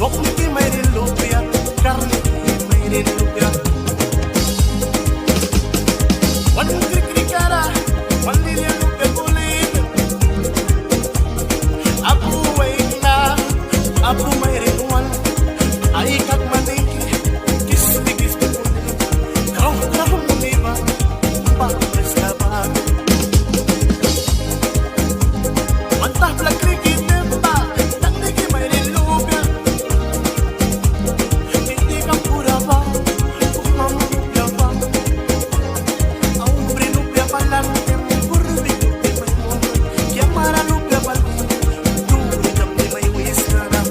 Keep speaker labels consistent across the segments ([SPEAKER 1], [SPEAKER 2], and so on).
[SPEAKER 1] Sopniki mayrin lupia, karniki mayrin lupia. Wan krikara, wan lilia lupia kulit. Abu waina, abu mayrin wan. Ay kag maniki, kisti kisti kulit. Kau kau muniba, bakres kabar. Mantap la kriki temba, takniki mayrin lupia. Hindi ka pura ba, kumamupya ba. Aumbre lupia palante, burbi lupia may mon. Kiamara lupia palante, turi kapni may wisnara.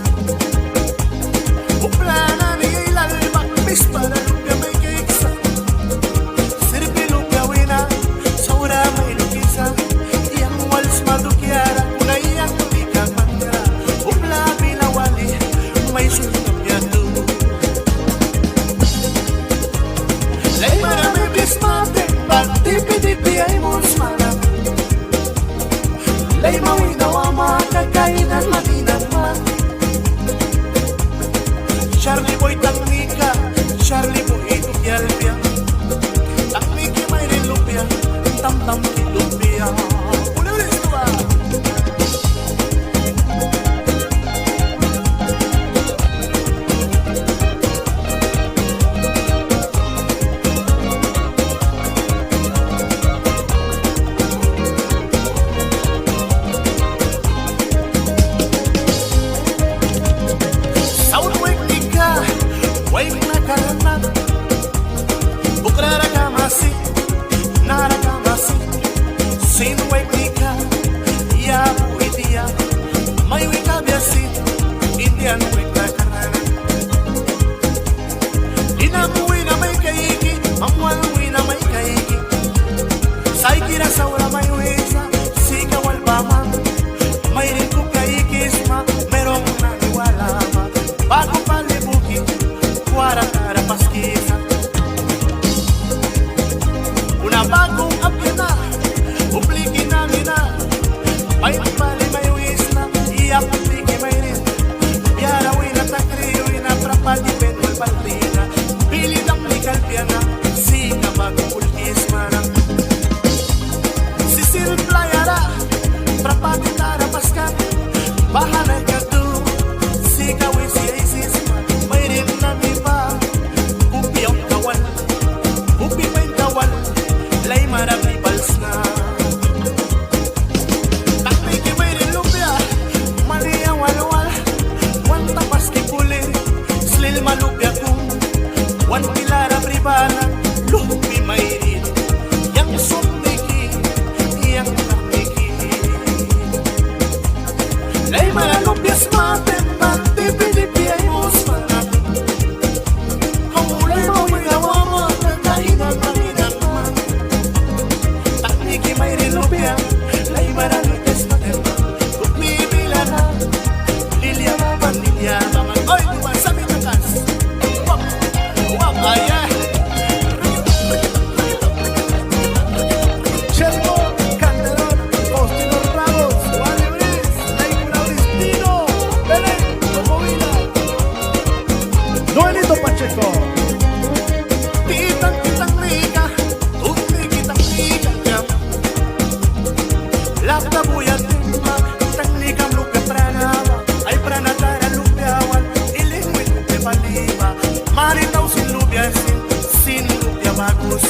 [SPEAKER 1] Uplana ni ilalbak, mispara lupia may kiksa. Sirpi lupia wina, saura may lukisa. Iyang wals madukyara, kunay ang ulikang mangra. Upla bilawali, may sultang yado. Lay marami bismate, pagtipi-tipi ay musmana. Lay mawinawa makakainan matinan man. Charlie boy tangnika, Charlie boy itukyalpia. Tangniki may rin lupia, tam-tam kilupia. Ulit ito ba? Saul weknika, wake na karanat. Bukrara kamasi, nara kamasi. Sin weknika, ya buitia. May wika biasi, Indian wek na karanat. Inamuwi na may kaigi, mamwalwi na may kaigi. Saikira saura may wisa, sikawal baman. May rin ko kaikisma, merong naniwala ma. Bago palibukin, kuwara tara paskisa. Una bagong apya na, uplikin namin na. May pali may wisna, iyak upliki may rin. Biarawin at akriwin na prapati penwal balrina. Bilid ang likalpya na, sika bagong ulkisma na. Sisil playara, prapati tara paskat. Bahanay ka tu, sika wisi ay sisma. May rin na iba, upi ang kawal. Upi may kawal, lay marami bals na. Takniki may rin lupya, mali ang walwal. Wan tapas ki puli, slil malupya kung. Wan pilara pribala, lupi may rin. Yang sumniki, yang takniki. Lay maralupya smate, pagtipi-tipi ay musmana. Kamulay mawinawa mo, kainan maninan man. Takniki may rin lupya, lay maralupya smate. Upibila na, lilya man, lilya man. Oy, tuman sa bitakas. Wap, wap, ayan. Cherbo, Calderón, Faustino Ramos, Wally Briz, Naimula Bristino, Belén, Tomovila, Noelito Pacheco. Kitang-kitang nika, kitang nika. Lapta buya timba, kitang nika lupya pranava. Ay pranatara lupyawan, ilingwit lupya paliba. Maritaw sin lupya sin lupya bagus.